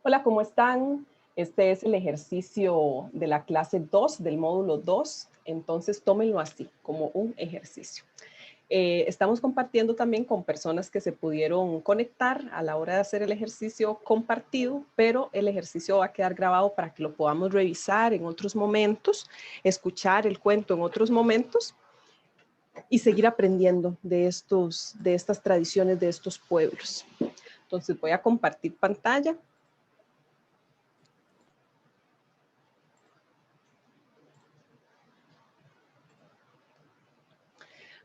Hola, ¿cómo están? Este es el ejercicio de la clase 2 del módulo 2, entonces tómenlo así, como un ejercicio. Estamos compartiendo también con personas que se pudieron conectar a la hora de hacer el ejercicio compartido, pero el ejercicio va a quedar grabado para que lo podamos revisar en otros momentos, escuchar el cuento en otros momentos y seguir aprendiendo de estas tradiciones de estos pueblos. Entonces voy a compartir pantalla.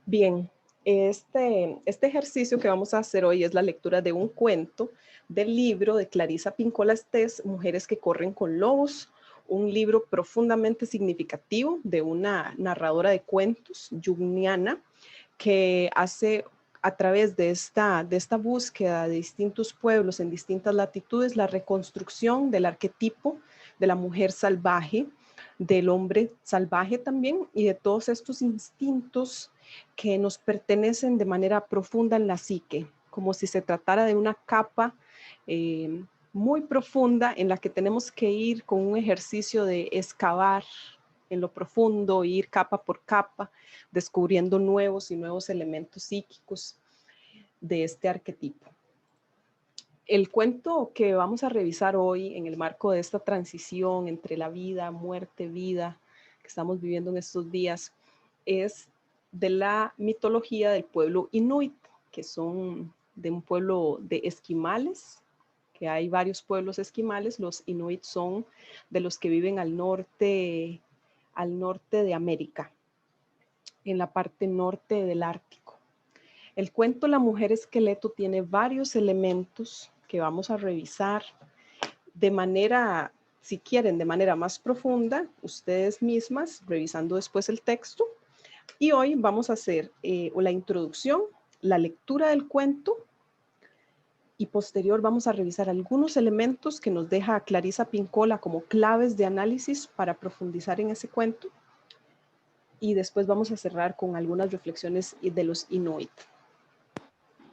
Bien, este ejercicio que vamos a hacer hoy es la lectura de un cuento del libro de Clarisa Pinkola Estés, Mujeres que corren con lobos, un libro profundamente significativo de una narradora de cuentos, junguiana, que hace a través de esta búsqueda de distintos pueblos en distintas latitudes la reconstrucción del arquetipo de la mujer salvaje, del hombre salvaje también y de todos estos instintos que nos pertenecen de manera profunda en la psique, como si se tratara de una capa muy profunda en la que tenemos que ir con un ejercicio de excavar en lo profundo, ir capa por capa, descubriendo nuevos y nuevos elementos psíquicos de este arquetipo. El cuento que vamos a revisar hoy en el marco de esta transición entre la vida, muerte, vida que estamos viviendo en estos días es de la mitología del pueblo Inuit, que son de un pueblo de esquimales, que hay varios pueblos esquimales. Los Inuit son de los que viven al norte de América, en la parte norte del Ártico. El cuento La Mujer Esqueleto tiene varios elementos que vamos a revisar de manera, si quieren, de manera más profunda, ustedes mismas, revisando después el texto. Y hoy vamos a hacer la introducción, la lectura del cuento y posterior vamos a revisar algunos elementos que nos deja Clarisa Pinkola como claves de análisis para profundizar en ese cuento. Y después vamos a cerrar con algunas reflexiones de los Inuit.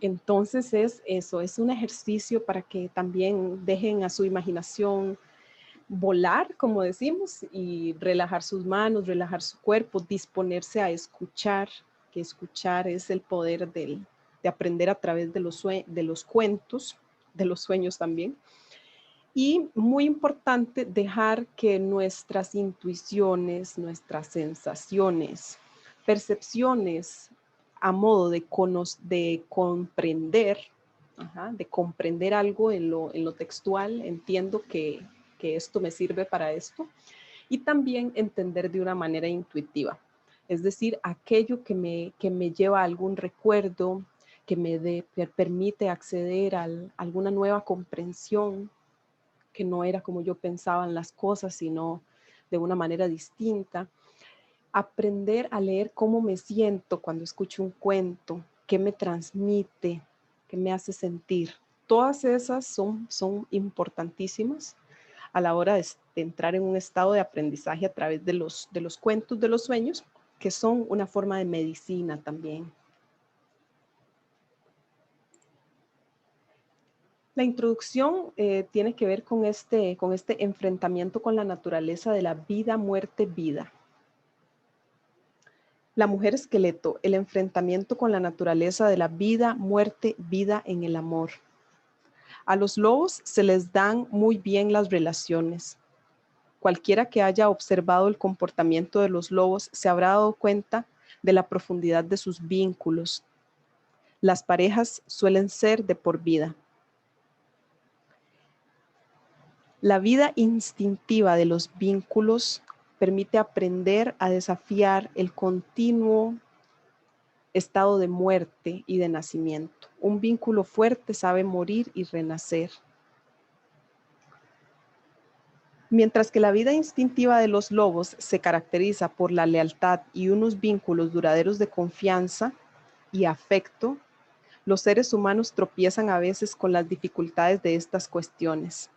Entonces es eso, es un ejercicio para que también dejen a su imaginación volar, como decimos, y relajar sus manos, relajar su cuerpo, disponerse a escuchar, que escuchar es el poder de aprender a través de los cuentos, de los sueños también. Y muy importante dejar que nuestras intuiciones, nuestras sensaciones, percepciones a modo de comprender, de comprender algo en lo textual, entiendo que esto me sirve para esto, y también entender de una manera intuitiva, es decir, aquello que me lleva a algún recuerdo, que me permite acceder a alguna nueva comprensión, que no era como yo pensaba en las cosas, sino de una manera distinta. Aprender a leer cómo me siento cuando escucho un cuento, qué me transmite, qué me hace sentir. Todas esas son importantísimas a la hora de entrar en un estado de aprendizaje a través de los cuentos de los sueños, que son una forma de medicina también. La introducción tiene que ver con este enfrentamiento con la naturaleza de la vida, muerte, vida. La mujer esqueleto, el enfrentamiento con la naturaleza de la vida, muerte, vida en el amor. A los lobos se les dan muy bien las relaciones. Cualquiera que haya observado el comportamiento de los lobos se habrá dado cuenta de la profundidad de sus vínculos. Las parejas suelen ser de por vida. La vida instintiva de los vínculos permite aprender a desafiar el continuo estado de muerte y de nacimiento. Un vínculo fuerte sabe morir y renacer. Mientras que la vida instintiva de los lobos se caracteriza por la lealtad y unos vínculos duraderos de confianza y afecto, los seres humanos tropiezan a veces con las dificultades de estas cuestiones.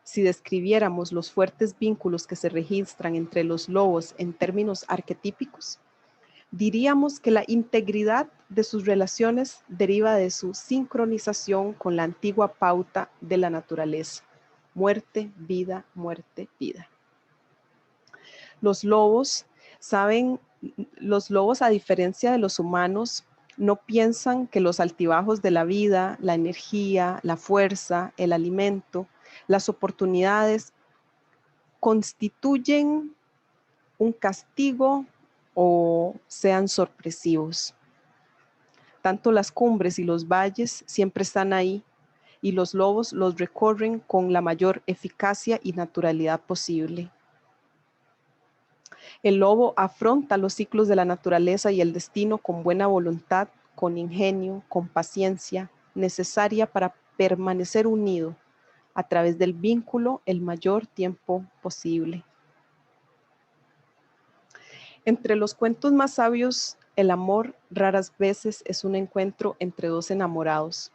Si describiéramos los fuertes vínculos que se registran entre los lobos en términos arquetípicos, diríamos que la integridad de sus relaciones deriva de su sincronización con la antigua pauta de la naturaleza. muerte, vida, muerte, vida. Los lobos saben, los lobos, a diferencia de los humanos, no piensan que los altibajos de la vida, la energía, la fuerza, el alimento, las oportunidades constituyen un castigo o sean sorpresivos. Tanto las cumbres y los valles siempre están ahí y los lobos los recorren con la mayor eficacia y naturalidad posible. El lobo afronta los ciclos de la naturaleza y el destino con buena voluntad, con ingenio, con paciencia, necesaria para permanecer unido a través del vínculo el mayor tiempo posible. Entre los cuentos más sabios, el amor raras veces es un encuentro entre dos enamorados.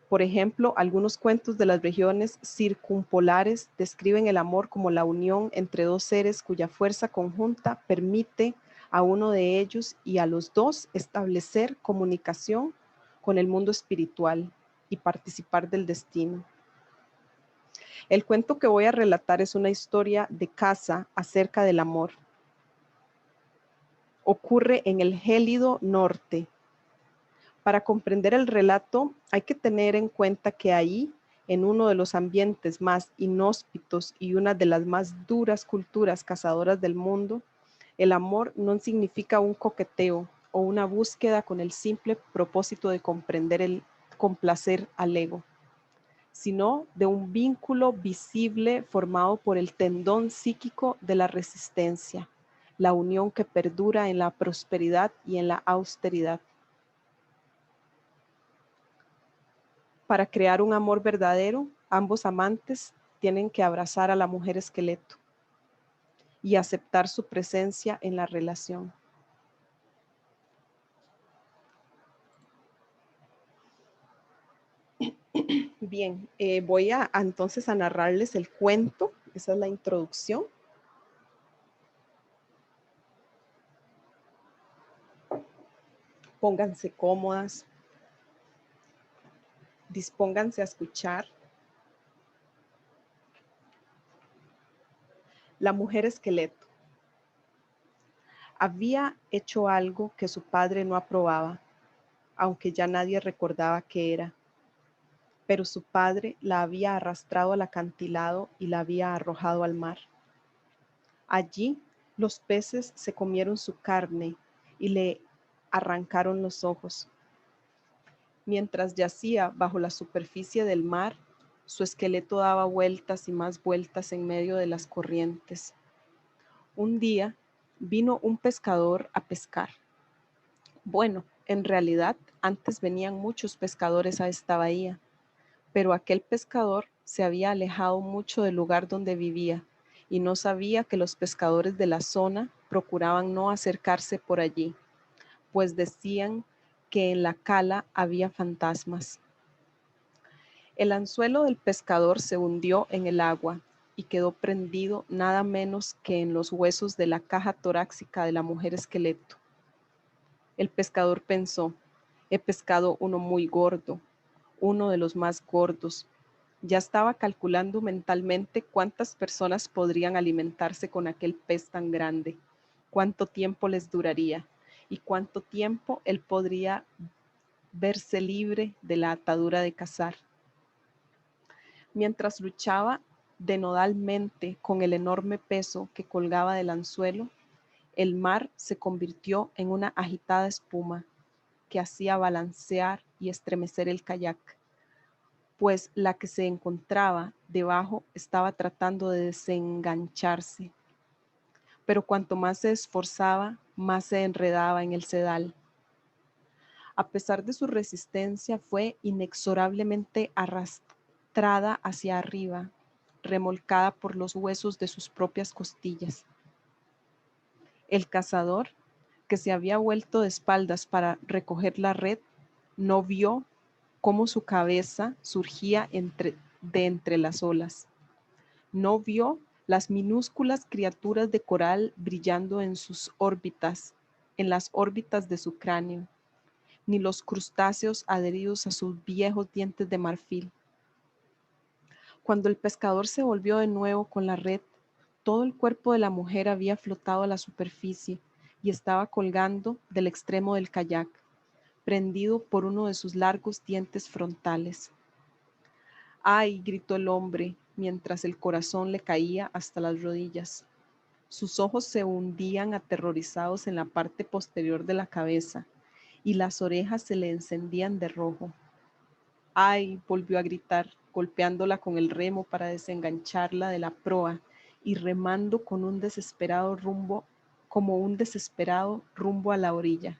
Por ejemplo, algunos cuentos de las regiones circumpolares describen el amor como la unión entre dos seres cuya fuerza conjunta permite a uno de ellos y a los dos establecer comunicación con el mundo espiritual y participar del destino. El cuento que voy a relatar es una historia de caza acerca del amor. Ocurre en el gélido norte. Para comprender el relato, hay que tener en cuenta que ahí, en uno de los ambientes más inhóspitos y una de las más duras culturas cazadoras del mundo, el amor no significa un coqueteo o una búsqueda con el simple propósito de complacer al ego, sino de un vínculo visible formado por el tendón psíquico de la resistencia, la unión que perdura en la prosperidad y en la austeridad. Para crear un amor verdadero, ambos amantes tienen que abrazar a la mujer esqueleto y aceptar su presencia en la relación. Bien, voy entonces a narrarles el cuento. Esa es la introducción. Pónganse cómodas. Dispónganse a escuchar. La mujer esqueleto. Había hecho algo que su padre no aprobaba, aunque ya nadie recordaba qué era. Pero su padre la había arrastrado al acantilado y la había arrojado al mar. Allí los peces se comieron su carne y le arrancaron los ojos. Mientras yacía bajo la superficie del mar, su esqueleto daba vueltas y más vueltas en medio de las corrientes. Un día vino un pescador a pescar. Bueno, en realidad antes venían muchos pescadores a esta bahía, pero aquel pescador se había alejado mucho del lugar donde vivía y no sabía que los pescadores de la zona procuraban no acercarse por allí, pues decían que en la cala había fantasmas. El anzuelo del pescador se hundió en el agua y quedó prendido nada menos que en los huesos de la caja torácica de la mujer esqueleto. El pescador pensó, he pescado uno muy gordo, uno de los más gordos. Ya estaba calculando mentalmente cuántas personas podrían alimentarse con aquel pez tan grande, cuánto tiempo les duraría y cuánto tiempo él podría verse libre de la atadura de cazar. Mientras luchaba denodalmente con el enorme peso que colgaba del anzuelo, el mar se convirtió en una agitada espuma que hacía balancear y estremecer el kayak, pues la que se encontraba debajo estaba tratando de desengancharse. Pero cuanto más se esforzaba, más se enredaba en el sedal. A pesar de su resistencia, fue inexorablemente arrastrada hacia arriba, remolcada por los huesos de sus propias costillas. El cazador, que se había vuelto de espaldas para recoger la red, no vio cómo su cabeza surgía de entre las olas. No vio las minúsculas criaturas de coral brillando en sus órbitas, en las órbitas de su cráneo, ni los crustáceos adheridos a sus viejos dientes de marfil. Cuando el pescador se volvió de nuevo con la red, todo el cuerpo de la mujer había flotado a la superficie y estaba colgando del extremo del kayak, prendido por uno de sus largos dientes frontales. ¡Ay!, gritó el hombre, mientras el corazón le caía hasta las rodillas. Sus ojos se hundían aterrorizados en la parte posterior de la cabeza y las orejas se le encendían de rojo. ¡Ay!, volvió a gritar, golpeándola con el remo para desengancharla de la proa y remando con un desesperado rumbo, como un desesperado rumbo a la orilla.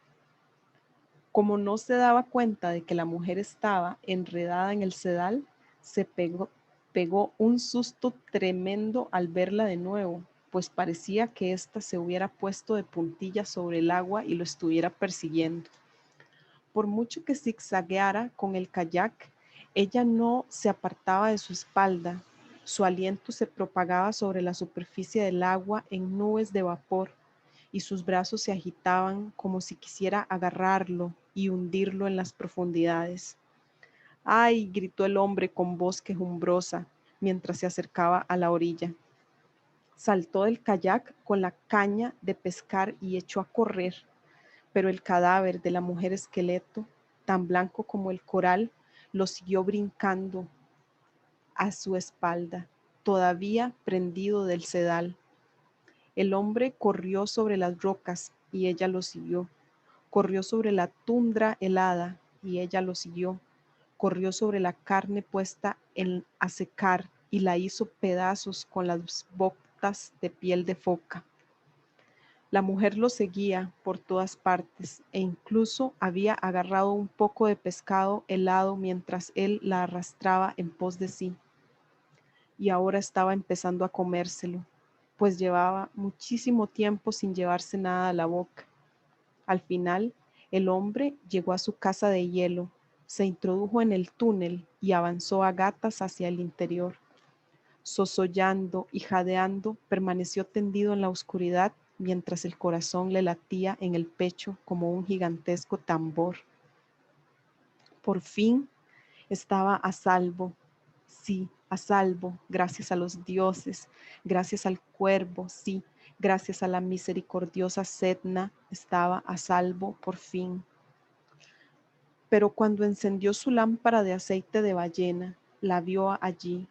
Como no se daba cuenta de que la mujer estaba enredada en el sedal, se pegó un susto tremendo al verla de nuevo, pues parecía que ésta se hubiera puesto de puntillas sobre el agua y lo estuviera persiguiendo. Por mucho que zigzagueara con el kayak, ella no se apartaba de su espalda. Su aliento se propagaba sobre la superficie del agua en nubes de vapor y sus brazos se agitaban como si quisiera agarrarlo y hundirlo en las profundidades. ¡Ay!, gritó el hombre con voz quejumbrosa mientras se acercaba a la orilla. Saltó del kayak con la caña de pescar y echó a correr, pero el cadáver de la mujer esqueleto, tan blanco como el coral, lo siguió brincando a su espalda, todavía prendido del sedal. El hombre corrió sobre las rocas y ella lo siguió. Corrió sobre la tundra helada y ella lo siguió. Corrió sobre la carne puesta a secar y la hizo pedazos con las botas de piel de foca. La mujer lo seguía por todas partes e incluso había agarrado un poco de pescado helado mientras él la arrastraba en pos de sí. Y ahora estaba empezando a comérselo, pues llevaba muchísimo tiempo sin llevarse nada a la boca. Al final, el hombre llegó a su casa de hielo, se introdujo en el túnel y avanzó a gatas hacia el interior. Sosollando y jadeando, permaneció tendido en la oscuridad mientras el corazón le latía en el pecho como un gigantesco tambor. Por fin estaba a salvo. Sí, a salvo, gracias a los dioses, gracias al cuervo, sí, gracias a la misericordiosa Sedna, estaba a salvo por fin. Pero cuando encendió su lámpara de aceite de ballena, la vio allí,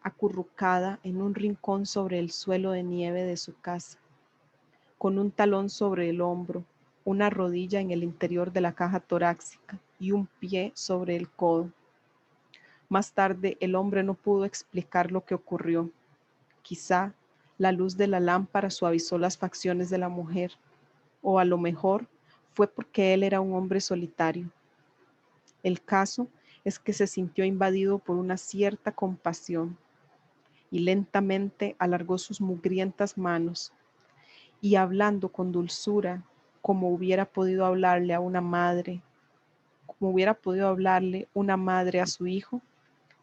acurrucada en un rincón sobre el suelo de nieve de su casa, con un talón sobre el hombro, una rodilla en el interior de la caja torácica y un pie sobre el codo. Más tarde, el hombre no pudo explicar lo que ocurrió. Quizá la luz de la lámpara suavizó las facciones de la mujer, o a lo mejor fue porque él era un hombre solitario. El caso es que se sintió invadido por una cierta compasión y lentamente alargó sus mugrientas manos y hablando con dulzura, como hubiera podido hablarle a una madre, como hubiera podido hablarle una madre a su hijo,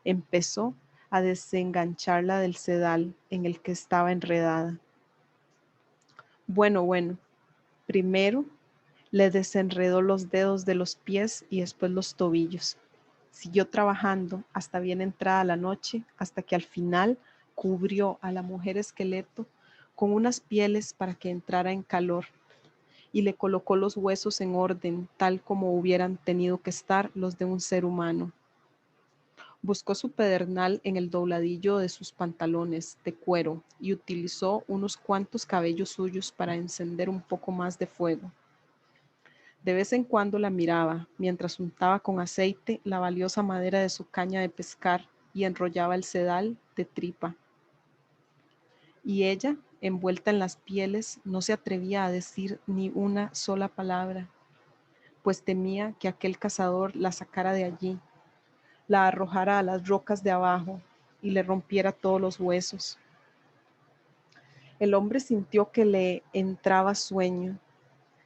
empezó a desengancharla del sedal en el que estaba enredada. Bueno, primero le desenredó los dedos de los pies y después los tobillos. Siguió trabajando hasta bien entrada la noche, hasta que al final cubrió a la mujer esqueleto con unas pieles para que entrara en calor y le colocó los huesos en orden, tal como hubieran tenido que estar los de un ser humano. Buscó su pedernal en el dobladillo de sus pantalones de cuero y utilizó unos cuantos cabellos suyos para encender un poco más de fuego. De vez en cuando la miraba, mientras untaba con aceite la valiosa madera de su caña de pescar y enrollaba el sedal de tripa. Y ella, envuelta en las pieles, no se atrevía a decir ni una sola palabra, pues temía que aquel cazador la sacara de allí, la arrojara a las rocas de abajo y le rompiera todos los huesos. El hombre sintió que le entraba sueño.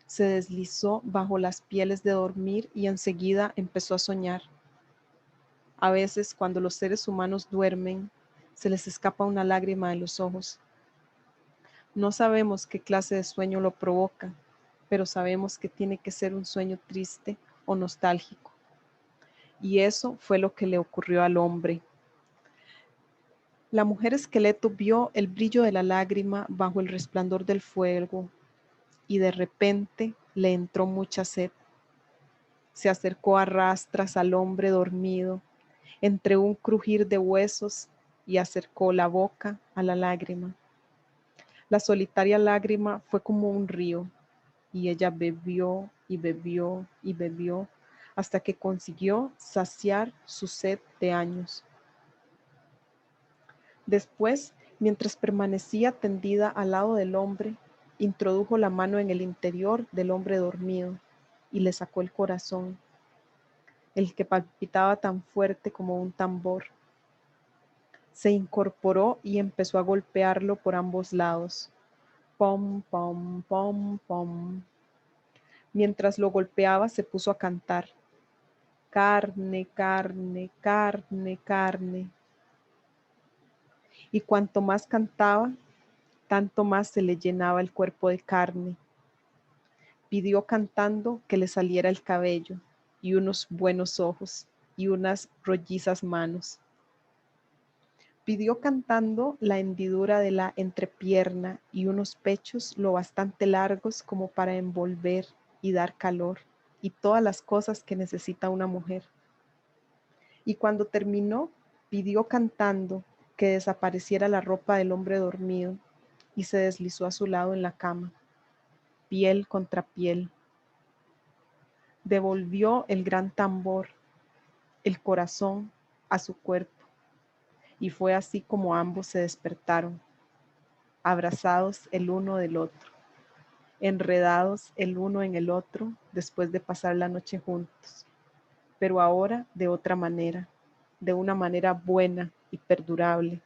Se deslizó bajo las pieles de dormir y enseguida empezó a soñar. A veces, cuando los seres humanos duermen, se les escapa una lágrima de los ojos. No sabemos qué clase de sueño lo provoca, pero sabemos que tiene que ser un sueño triste o nostálgico. Y eso fue lo que le ocurrió al hombre. La mujer esqueleto vio el brillo de la lágrima bajo el resplandor del fuego y de repente le entró mucha sed. Se acercó a rastras al hombre dormido entre un crujir de huesos y acercó la boca a la lágrima. La solitaria lágrima fue como un río y ella bebió y bebió y bebió hasta que consiguió saciar su sed de años. Después, mientras permanecía tendida al lado del hombre, introdujo la mano en el interior del hombre dormido y le sacó el corazón, el que palpitaba tan fuerte como un tambor. Se incorporó y empezó a golpearlo por ambos lados. Pom, pom, pom, pom. Mientras lo golpeaba, se puso a cantar. Carne, carne, carne, carne. Y cuanto más cantaba, tanto más se le llenaba el cuerpo de carne. Pidió cantando que le saliera el cabello y unos buenos ojos y unas rollizas manos. Pidió cantando la hendidura de la entrepierna y unos pechos lo bastante largos como para envolver y dar calor y todas las cosas que necesita una mujer. Y cuando terminó, pidió cantando que desapareciera la ropa del hombre dormido y se deslizó a su lado en la cama, piel contra piel. Devolvió el gran tambor, el corazón, a su cuerpo, y fue así como ambos se despertaron, abrazados el uno del otro, enredados el uno en el otro después de pasar la noche juntos, pero ahora de otra manera, de una manera buena y perdurable.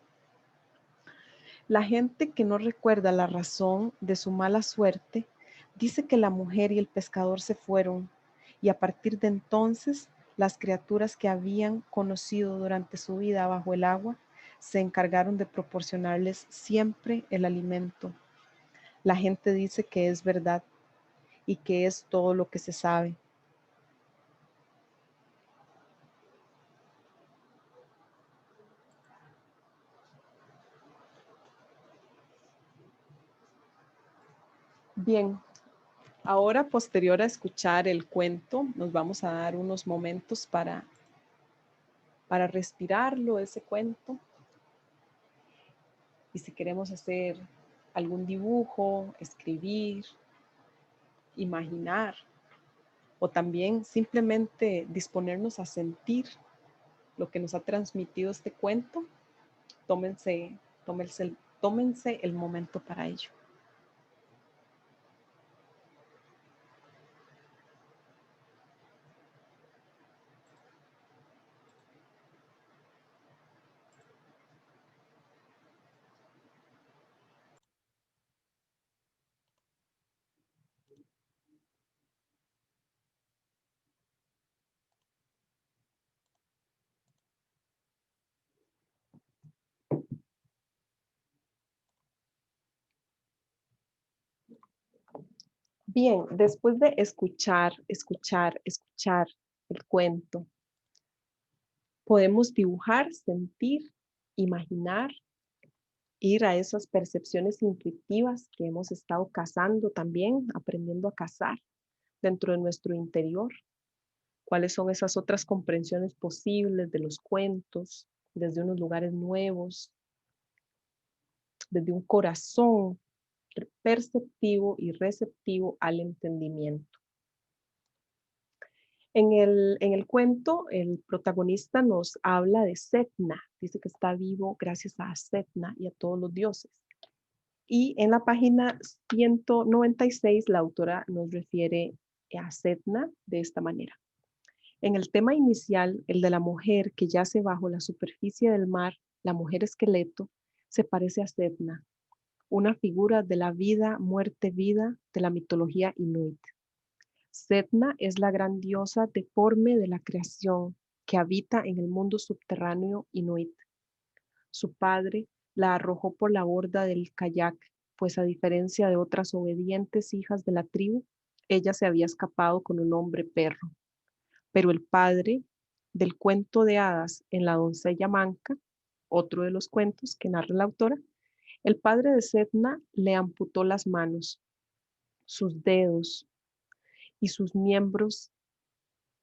La gente que no recuerda la razón de su mala suerte dice que la mujer y el pescador se fueron y a partir de entonces las criaturas que habían conocido durante su vida bajo el agua se encargaron de proporcionarles siempre el alimento. La gente dice que es verdad y que es todo lo que se sabe. Bien, ahora posterior a escuchar el cuento, nos vamos a dar unos momentos para respirarlo, ese cuento. Y si queremos hacer algún dibujo, escribir, imaginar, o también simplemente disponernos a sentir lo que nos ha transmitido este cuento, tómense, tómense el momento para ello. Bien, después de escuchar el cuento, podemos dibujar, sentir, imaginar, ir a esas percepciones intuitivas que hemos estado cazando también, aprendiendo a cazar dentro de nuestro interior. ¿Cuáles son esas otras comprensiones posibles de los cuentos desde unos lugares nuevos, desde un corazón perceptivo y receptivo al entendimiento? En el cuento, el protagonista nos habla de Setna, dice que está vivo gracias a Setna y a todos los dioses. Y en la página 196, la autora nos refiere a Setna de esta manera. En el tema inicial, el de la mujer que yace bajo la superficie del mar, la mujer esqueleto, se parece a Setna, una figura de la vida, muerte, vida de la mitología inuit. Setna es la gran diosa deforme de la creación que habita en el mundo subterráneo inuit. Su padre la arrojó por la borda del kayak, pues a diferencia de otras obedientes hijas de la tribu, ella se había escapado con un hombre perro. Pero el padre del cuento de hadas en La doncella manca otro de los cuentos que narra la autora, el padre de Sedna le amputó las manos, sus dedos y sus miembros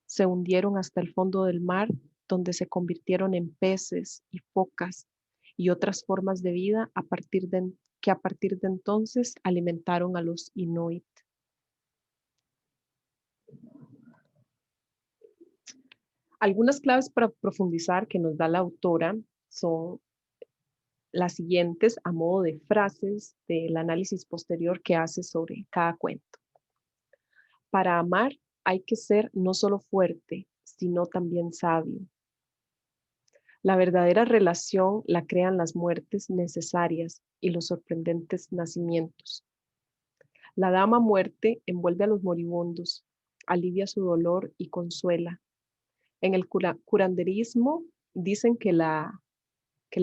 se hundieron hasta el fondo del mar, donde se convirtieron en peces y focas y otras formas de vida que a partir de entonces alimentaron a los Inuit. Algunas claves para profundizar que nos da la autora son las siguientes a modo de frases del análisis posterior que hace sobre cada cuento. Para amar hay que ser no solo fuerte, sino también sabio. La verdadera relación la crean las muertes necesarias y los sorprendentes nacimientos. La dama muerte envuelve a los moribundos, alivia su dolor y consuela. En el curanderismo dicen que la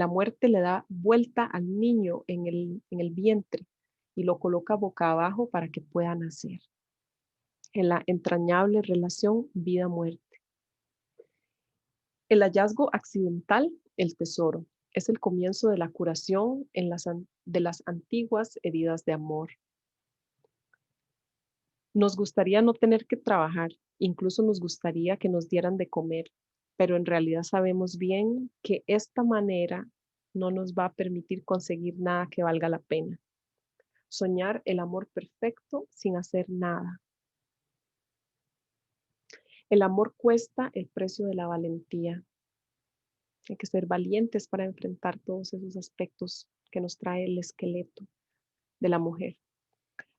muerte le da vuelta al niño en el vientre y lo coloca boca abajo para que pueda nacer. En la entrañable relación vida-muerte. El hallazgo accidental, el tesoro, es el comienzo de la curación de las antiguas heridas de amor. Nos gustaría no tener que trabajar, incluso nos gustaría que nos dieran de comer, pero en realidad sabemos bien que esta manera no nos va a permitir conseguir nada que valga la pena. Soñar el amor perfecto sin hacer nada. El amor cuesta el precio de la valentía. Hay que ser valientes para enfrentar todos esos aspectos que nos trae el esqueleto de la mujer.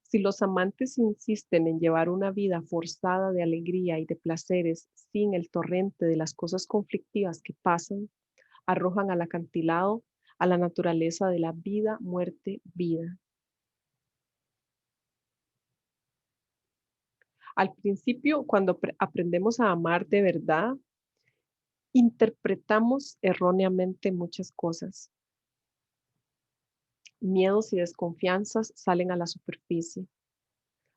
Si los amantes insisten en llevar una vida forzada de alegría y de placeres sin el torrente de las cosas conflictivas que pasan, arrojan al acantilado a la naturaleza de la vida, muerte, vida. Al principio, cuando aprendemos a amar de verdad, interpretamos erróneamente muchas cosas. Miedos y desconfianzas salen a la superficie.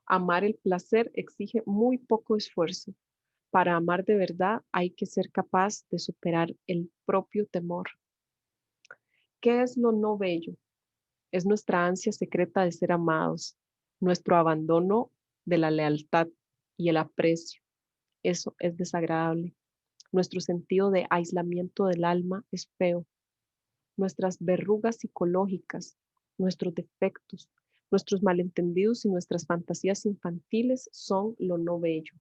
Amar el placer exige muy poco esfuerzo. Para amar de verdad hay que ser capaz de superar el propio temor. ¿Qué es lo no bello? Es nuestra ansia secreta de ser amados, nuestro abandono de la lealtad y el aprecio. Eso es desagradable. Nuestro sentido de aislamiento del alma es feo. Nuestras verrugas psicológicas, nuestros defectos, nuestros malentendidos y nuestras fantasías infantiles son lo no bello.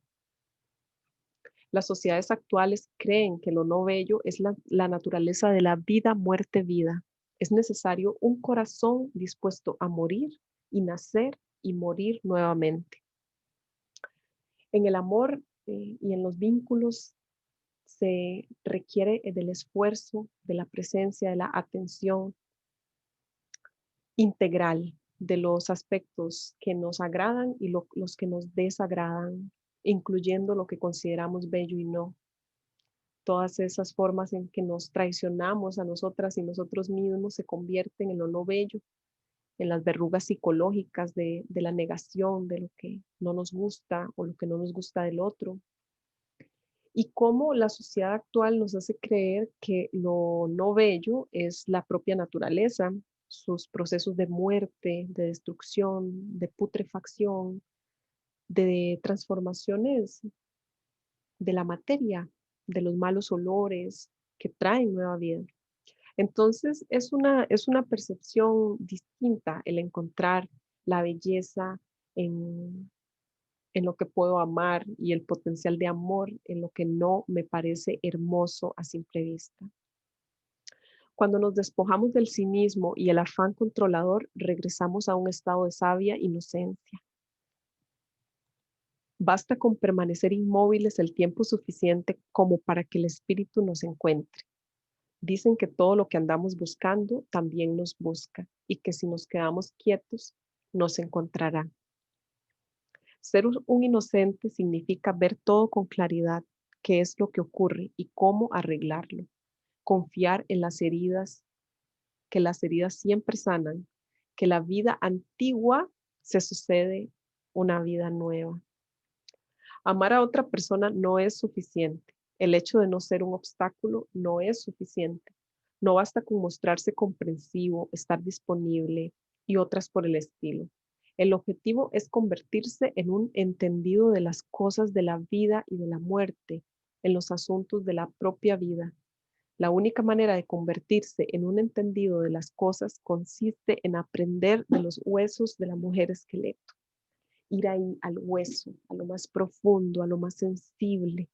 Las sociedades actuales creen que lo no bello es la naturaleza de la vida, muerte, vida. Es necesario un corazón dispuesto a morir y nacer y morir nuevamente. En el amor y en los vínculos se requiere del esfuerzo, de la presencia, de la atención integral de los aspectos que nos agradan y los que nos desagradan, incluyendo lo que consideramos bello y no. Todas esas formas en que nos traicionamos a nosotras y nosotros mismos se convierten en lo no bello, en las verrugas psicológicas de la negación de lo que no nos gusta o lo que no nos gusta del otro. Y cómo la sociedad actual nos hace creer que lo no bello es la propia naturaleza, sus procesos de muerte, de destrucción, de putrefacción, de transformaciones de la materia, de los malos olores que traen nueva vida. Entonces es una percepción distinta el encontrar la belleza en, en lo que puedo amar y el potencial de amor en lo que no me parece hermoso a simple vista. Cuando nos despojamos del cinismo y el afán controlador, regresamos a un estado de sabia inocencia. Basta con permanecer inmóviles el tiempo suficiente como para que el espíritu nos encuentre. Dicen que todo lo que andamos buscando también nos busca y que si nos quedamos quietos, nos encontrará. Ser un inocente significa ver todo con claridad, qué es lo que ocurre y cómo arreglarlo. Confiar en las heridas, que las heridas siempre sanan, que la vida antigua se sucede una vida nueva. Amar a otra persona no es suficiente. El hecho de no ser un obstáculo no es suficiente. No basta con mostrarse comprensivo, estar disponible y otras por el estilo. El objetivo es convertirse en un entendido de las cosas de la vida y de la muerte, en los asuntos de la propia vida. La única manera de convertirse en un entendido de las cosas consiste en aprender de los huesos de la mujer esqueleto, ir ahí al hueso, a lo más profundo, a lo más sensible.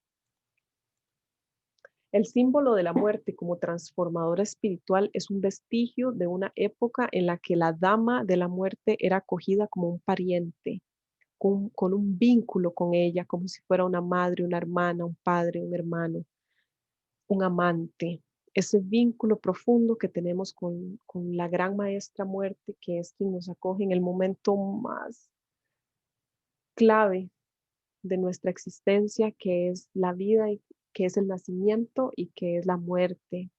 El símbolo de la muerte como transformadora espiritual es un vestigio de una época en la que la dama de la muerte era acogida como un pariente, con un vínculo con ella, como si fuera una madre, una hermana, un padre, un hermano, un amante. Ese vínculo profundo que tenemos con la gran maestra muerte, que es quien nos acoge en el momento más clave de nuestra existencia, que es la vida, y que es el nacimiento y que es la muerte,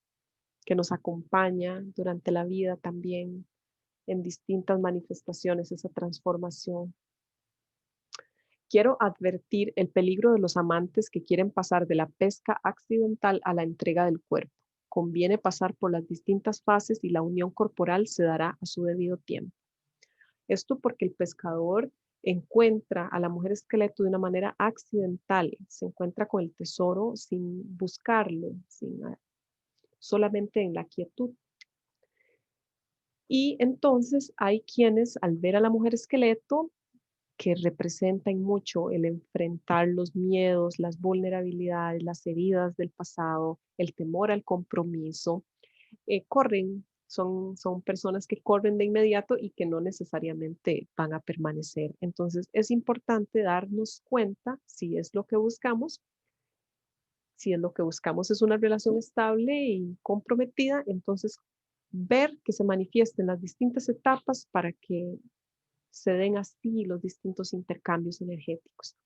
que nos acompaña durante la vida también en distintas manifestaciones, esa transformación. Quiero advertir el peligro de los amantes que quieren pasar de la pesca accidental a la entrega del cuerpo. Conviene pasar por las distintas fases y la unión corporal se dará a su debido tiempo. Esto porque el pescador encuentra a la mujer esqueleto de una manera accidental, se encuentra con el tesoro sin buscarlo, solamente en la quietud. Y entonces hay quienes al ver a la mujer esqueleto, que representan mucho el enfrentar los miedos, las vulnerabilidades, las heridas del pasado, el temor al compromiso, corren, son personas que corren de inmediato y que no necesariamente van a permanecer. Entonces es importante darnos cuenta si es lo que buscamos. Si es lo que buscamos es una relación estable y comprometida, entonces ver que se manifiesten las distintas etapas para que se den así los distintos intercambios energéticos.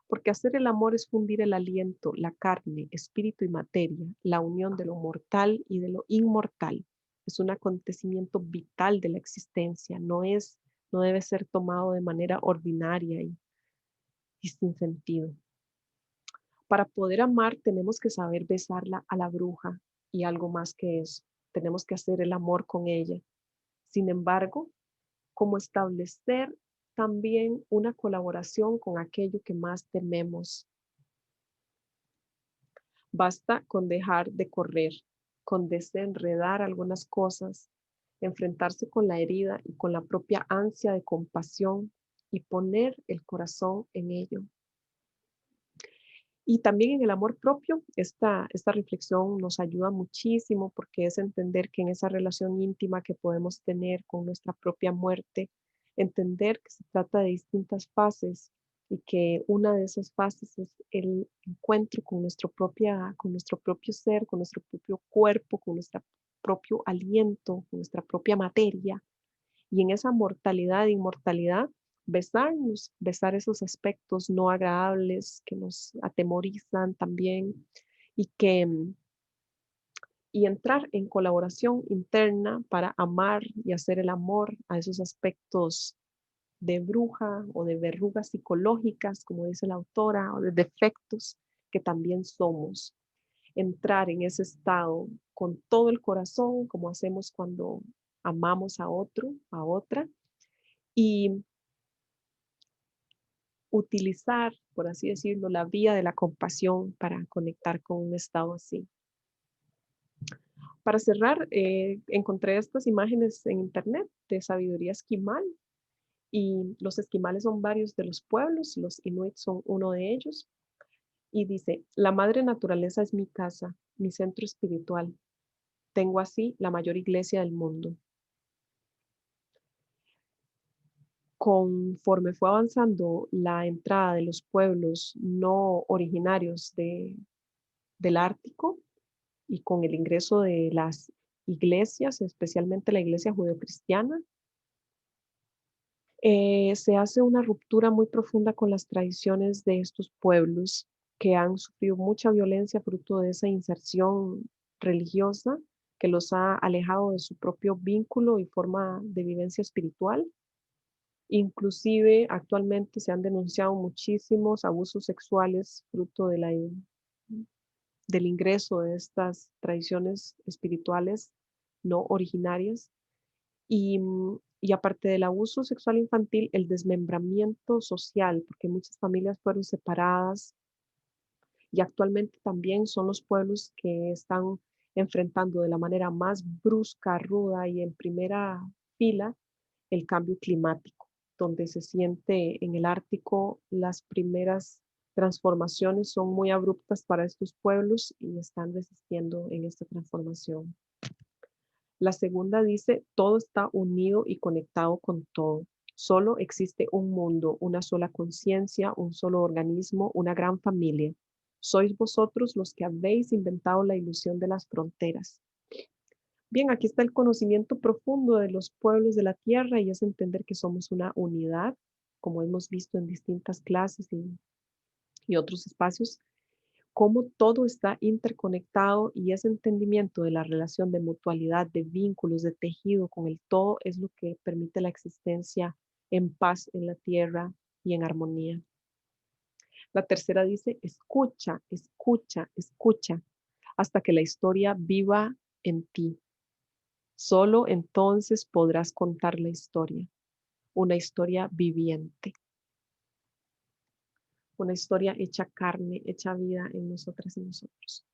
Porque hacer el amor es fundir el aliento, la carne, espíritu y materia, la unión de lo mortal y de lo inmortal. Es un acontecimiento vital de la existencia, no debe ser tomado de manera ordinaria y sin sentido. Para poder amar tenemos que saber besarla a la bruja y algo más que eso. Tenemos que hacer el amor con ella. Sin embargo, como establecer también una colaboración con aquello que más tememos. Basta con dejar de correr, con desenredar algunas cosas, enfrentarse con la herida y con la propia ansia de compasión y poner el corazón en ello. Y también en el amor propio, esta reflexión nos ayuda muchísimo porque es entender que en esa relación íntima que podemos tener con nuestra propia muerte, entender que se trata de distintas fases y que una de esas fases es el encuentro con nuestro propio ser, con nuestro propio cuerpo, con nuestro propio aliento, con nuestra propia materia. Y en esa mortalidad e inmortalidad, besarnos, besar esos aspectos no agradables que nos atemorizan también y que y entrar en colaboración interna para amar y hacer el amor a esos aspectos de bruja o de verrugas psicológicas, como dice la autora, o de defectos que también somos. Entrar en ese estado con todo el corazón, como hacemos cuando amamos a otro, a otra, y utilizar, por así decirlo, la vía de la compasión para conectar con un estado así. Para cerrar, encontré estas imágenes en internet de sabiduría esquimal y los esquimales son varios de los pueblos, los inuit son uno de ellos y dice, la madre naturaleza es mi casa, mi centro espiritual. Tengo así la mayor iglesia del mundo. Conforme fue avanzando la entrada de los pueblos no originarios del Ártico y con el ingreso de las iglesias, especialmente la iglesia judeocristiana, se hace una ruptura muy profunda con las tradiciones de estos pueblos que han sufrido mucha violencia fruto de esa inserción religiosa que los ha alejado de su propio vínculo y forma de vivencia espiritual. Inclusive actualmente se han denunciado muchísimos abusos sexuales fruto de del ingreso de estas tradiciones espirituales no originarias y aparte del abuso sexual infantil, el desmembramiento social, porque muchas familias fueron separadas y actualmente también son los pueblos que están enfrentando de la manera más brusca, ruda y en primera fila el cambio climático, donde se siente en el Ártico las primeras transformaciones son muy abruptas para estos pueblos y están resistiendo en esta transformación. La segunda dice, todo está unido y conectado con todo. Solo existe un mundo, una sola conciencia, un solo organismo, una gran familia. Sois vosotros los que habéis inventado la ilusión de las fronteras. Bien, aquí está el conocimiento profundo de los pueblos de la tierra y es entender que somos una unidad, como hemos visto en distintas clases y otros espacios, cómo todo está interconectado y ese entendimiento de la relación de mutualidad, de vínculos, de tejido con el todo es lo que permite la existencia en paz en la tierra y en armonía. La tercera dice, escucha, escucha, escucha, hasta que la historia viva en ti. Solo entonces podrás contar la historia, una historia viviente, una historia hecha carne, hecha vida en nosotras y nosotros.